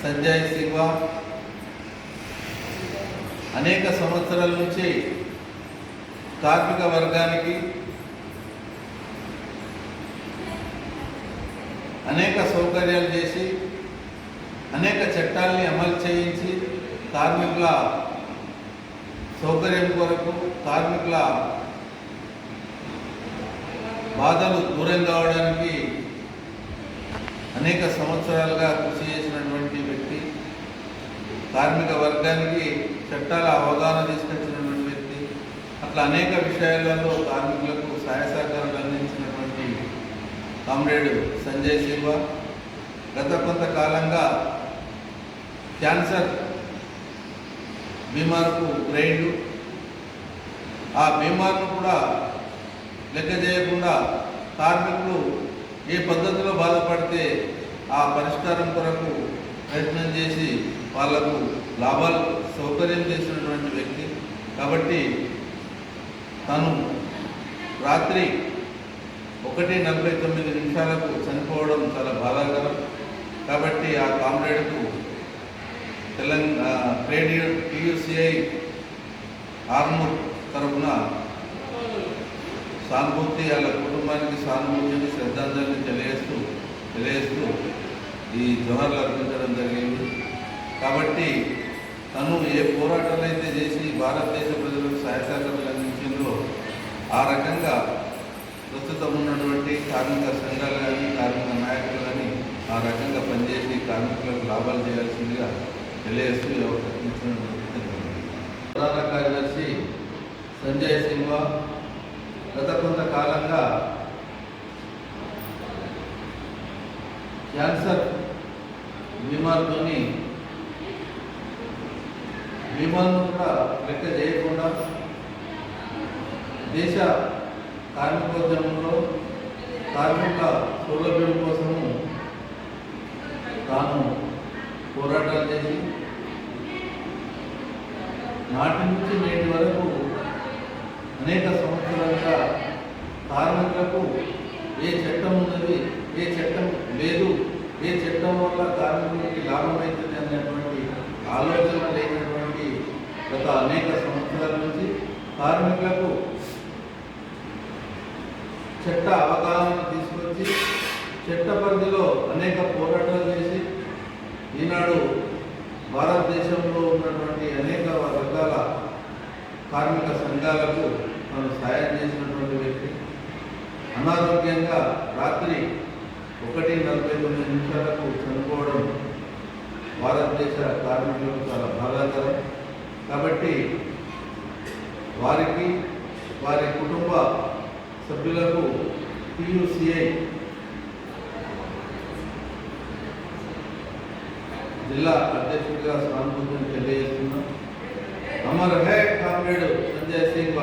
సంజయ్ సింగ్ అనేక సంవత్సరాల నుంచి కార్మిక వర్గానికి అనేక సౌకర్యాలు చేసి అనేక చట్టాలని అమలు చేయించి కార్మికుల సౌకర్యం కొరకు కార్మికుల బాధలు దూరం కావడానికి అనేక సంవత్సరాలుగా కృషి చేసినటువంటి వ్యక్తి, కార్మిక వర్గానికి చట్టాల అవగాహన తీసుకొచ్చినటువంటి వ్యక్తి, అట్లా అనేక విషయాలలో కార్మికులకు సహాయ సహకారాలు అందించినటువంటి కామ్రేడ్ సంజయ్ సింగ్ గత కొంతకాలంగా క్యాన్సర్ బీమార్కు గురైండు. ఆ బీమార్ను కూడా లెక్క చేయకుండా కార్మికులు ఏ పద్ధతిలో బాధపడితే ఆ పరిష్కారం కొరకు ప్రయత్నం చేసి వాళ్లకు లాభాలు సౌకర్యం చేసినటువంటి వ్యక్తి. కాబట్టి తను రాత్రి 1:49 చనిపోవడం చాలా బాధాకరం. కాబట్టి ఆ కామ్రేడ్కు ట్రేడ్ టీయూసీఐ ఆర్మూర్ తరఫున సానుభూతి, వాళ్ళ కుటుంబానికి సానుభూతిని శ్రద్ధాంజలిని తెలియజేస్తూ ఈ జోహార్లు అర్పించడం జరిగింది. కాబట్టి తను ఏ పోరాటాలు అయితే చేసి భారతదేశ ప్రజలకు సహాయ సహకారాలు అందించిందో ఆ రకంగా ప్రస్తుతం ఉన్నటువంటి కార్మిక సంఘాలు కానీ కార్మిక నాయకులు కానీ ఆ రకంగా పనిచేసి కార్మికులకు లాభాలు చేయాల్సిందిగా తెలియజేస్తూ ప్రధాన కార్యదర్శి సంజయ్ సింగ్ గత కొంతకాలంగా క్యాన్సర్ బీమార్తోని బీమార్ను కూడా లెక్క చేయకుండా దేశ కార్మికోద్యమంలో కార్మిక సౌలభ్యం కోసము తాను పోరాటాలు చేసి నాటి నుంచి నేటి వరకు అనేక సంవత్సరాలుగా కార్మికులకు ఏ చట్టం ఉన్నది, ఏ చట్టం లేదు, ఏ చట్టం వల్ల కార్మికులకి లాభం అవుతుంది అనేటువంటి ఆలోచన లేనటువంటి గత అనేక సంవత్సరాల నుంచి కార్మికులకు చట్ట అవగాహన తీసుకొచ్చి చట్ట పరిధిలో అనేక పోరాటాలు చేసి ఈనాడు భారతదేశంలో ఉన్నటువంటి అనేక వర్గాల కార్మిక సంఘాలకు తను సాయం చేసినటువంటి వ్యక్తి. అనారోగ్యంగా రాత్రి 1:49 చనిపోవడం భారతదేశ కార్మికులకు చాలా బాధాకరం. కాబట్టి వారికి, వారి కుటుంబ సభ్యులకు టీయూసీఐ జిల్లా అధ్యక్షుడిగా సానుభూతిని తెలియజేస్తున్నాం. Amar high comrade Sanjay Singh.